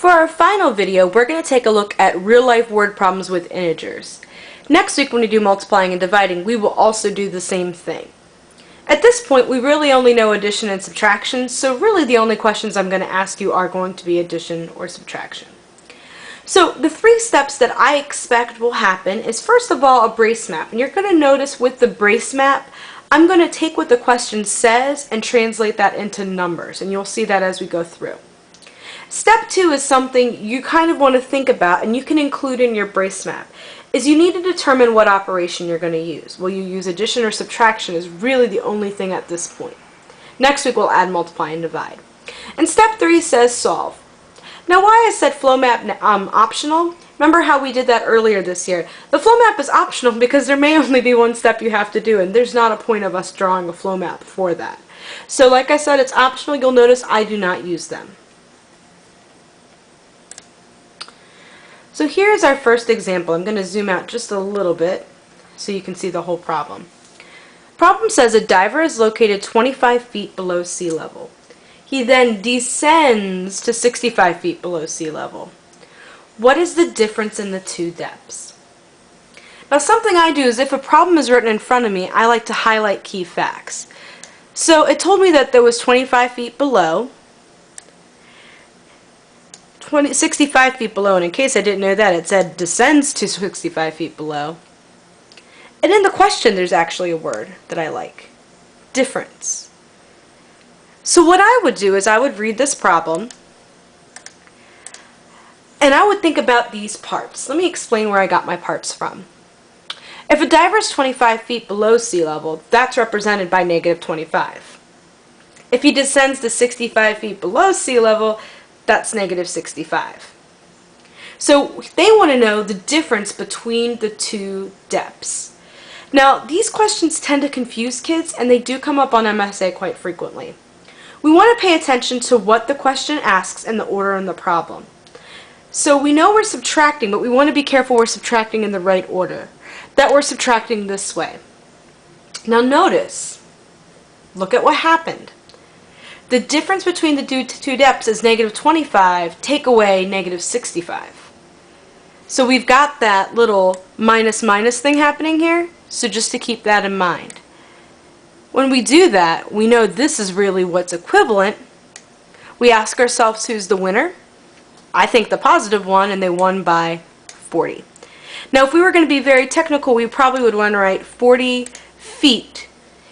For our final video, we're going to take a look at real-life word problems with integers. Next week when we do multiplying and dividing, we will also do the same thing. At this point, we really only know addition and subtraction, so really the only questions I'm going to ask you are going to be addition or subtraction. So the three steps that I expect will happen is first of all a brace map. And you're going to notice with the brace map, I'm going to take what the question says and translate that into numbers, and you'll see that as we go through. Step 2 is something you kind of want to think about and you can include in your brace map, is you need to determine what operation you're going to use. Will you use addition or subtraction is really the only thing at this point. Next week we'll add multiply and divide. And step 3 says solve. Now why I said flow map optional, remember how we did that earlier this year. The flow map is optional because there may only be one step you have to do and there's not a point of us drawing a flow map for that. So like I said, it's optional. You'll notice I do not use them. So here's our first example. I'm going to zoom out just a little bit so you can see the whole problem. Problem says a diver is located 25 feet below sea level. He then descends to 65 feet below sea level. What is the difference in the two depths? Now something I do is if a problem is written in front of me, I like to highlight key facts. So it told me that there was 25 feet below, 65 feet below, and in case I didn't know that, it said descends to 65 feet below. And in the question there's actually a word that I like, difference. So what I would do is I would read this problem and I would think about these parts. Let me explain where I got my parts from. If a diver is 25 feet below sea level, that's represented by negative 25. If he descends to 65 feet below sea level, that's negative 65. So they want to know the difference between the two depths. Now these questions tend to confuse kids and they do come up on MSA quite frequently. We want to pay attention to what the question asks and the order in the problem. So we know we're subtracting, but we want to be careful we're subtracting in the right order. That we're subtracting this way. Now notice, look at what happened. The difference between the two depths is negative 25, take away negative 65. So we've got that little minus minus thing happening here, so just to keep that in mind. When we do that, we know this is really what's equivalent. We ask ourselves who's the winner. I think the positive one, and they won by 40. Now if we were going to be very technical, we probably would want to write 40 feet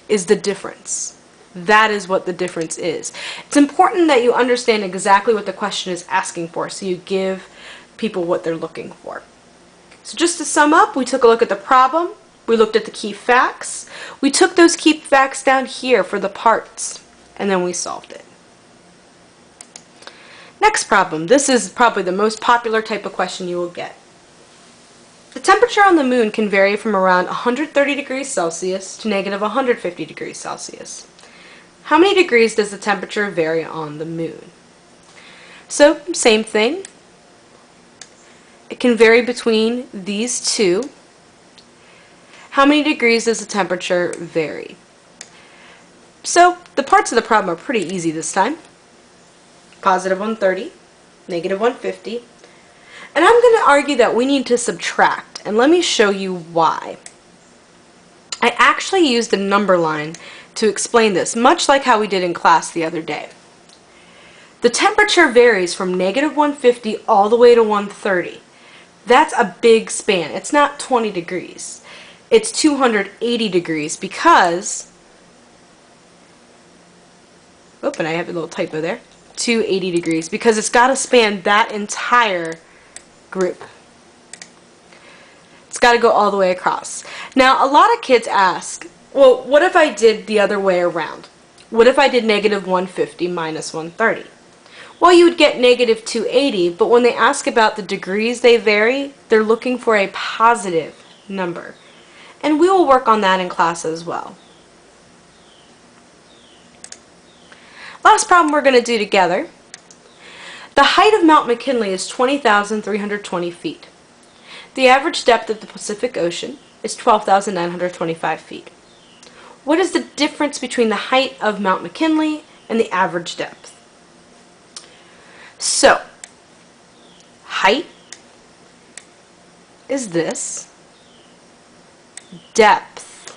is the difference. That is what the difference is. It's important that you understand exactly what the question is asking for so you give people what they're looking for. So just to sum up, we took a look at the problem, we looked at the key facts, we took those key facts down here for the parts, and then we solved it. Next problem. This is probably the most popular type of question you will get. The temperature on the moon can vary from around 130 degrees Celsius to negative 150 degrees Celsius. How many degrees does the temperature vary on the moon? So, same thing. It can vary between these two. How many degrees does the temperature vary? So, the parts of the problem are pretty easy this time. Positive 130, negative 150. And I'm going to argue that we need to subtract, and let me show you why. I actually used the number line to explain this, much like how we did in class the other day. The temperature varies from negative 150 all the way to 130. That's a big span. It's not 20 degrees. It's 280 degrees because, oh, and I have a little typo there, 280 degrees, because it's got to span that entire group. It's got to go all the way across. Now, a lot of kids ask, well, what if I did the other way around? What if I did negative 150 minus 130? Well, you would get negative 280, but when they ask about the degrees they vary, they're looking for a positive number. And we will work on that in class as well. Last problem we're going to do together. The height of Mount McKinley is 20,320 feet. The average depth of the Pacific Ocean is 12,925 feet. What is the difference between the height of Mount McKinley and the average depth? So, height is this, depth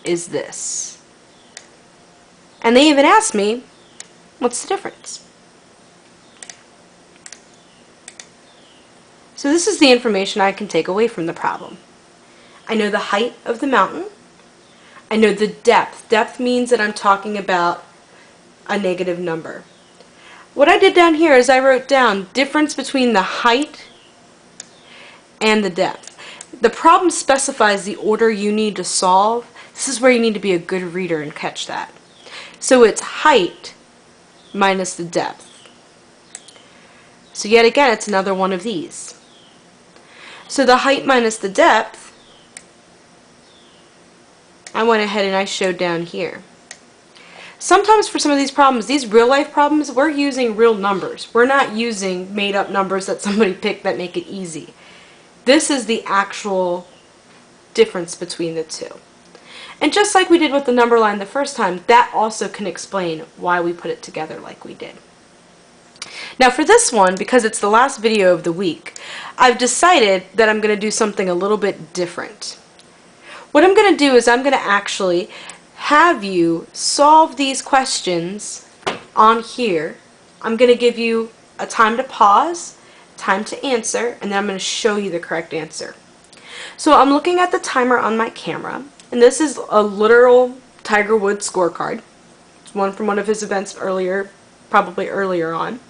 is this. And they even asked me, what's the difference? So this is the information I can take away from the problem. I know the height of the mountain. I know the depth. Depth means that I'm talking about a negative number. What I did down here is I wrote down difference between the height and the depth. The problem specifies the order you need to solve. This is where you need to be a good reader and catch that. So it's height minus the depth. So yet again, it's another one of these. So the height minus the depth, I went ahead and I showed down here. Sometimes for some of these problems, these real life problems, we're using real numbers. We're not using made up numbers that somebody picked that make it easy. This is the actual difference between the two. And just like we did with the number line the first time, that also can explain why we put it together like we did. Now for this one, because it's the last video of the week, I've decided that I'm going to do something a little bit different. What I'm going to do is I'm going to actually have you solve these questions on here. I'm going to give you a time to pause, time to answer, and then I'm going to show you the correct answer. So I'm looking at the timer on my camera, and this is a literal Tiger Woods scorecard. It's one from one of his events earlier, probably earlier on.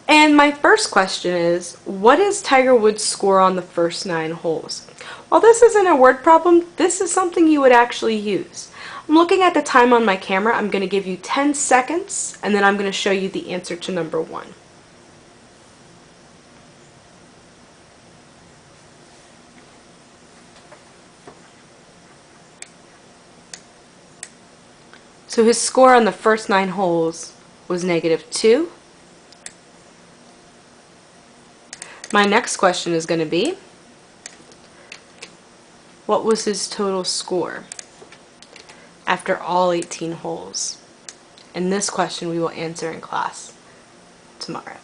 And my first question is, what is Tiger Woods' score on the first 9 holes? While this isn't a word problem, this is something you would actually use. I'm looking at the time on my camera. I'm going to give you 10 seconds, and then I'm going to show you the answer to number 1. So his score on the first 9 holes was -2. My next question is going to be, what was his total score after all 18 holes? And this question we will answer in class tomorrow.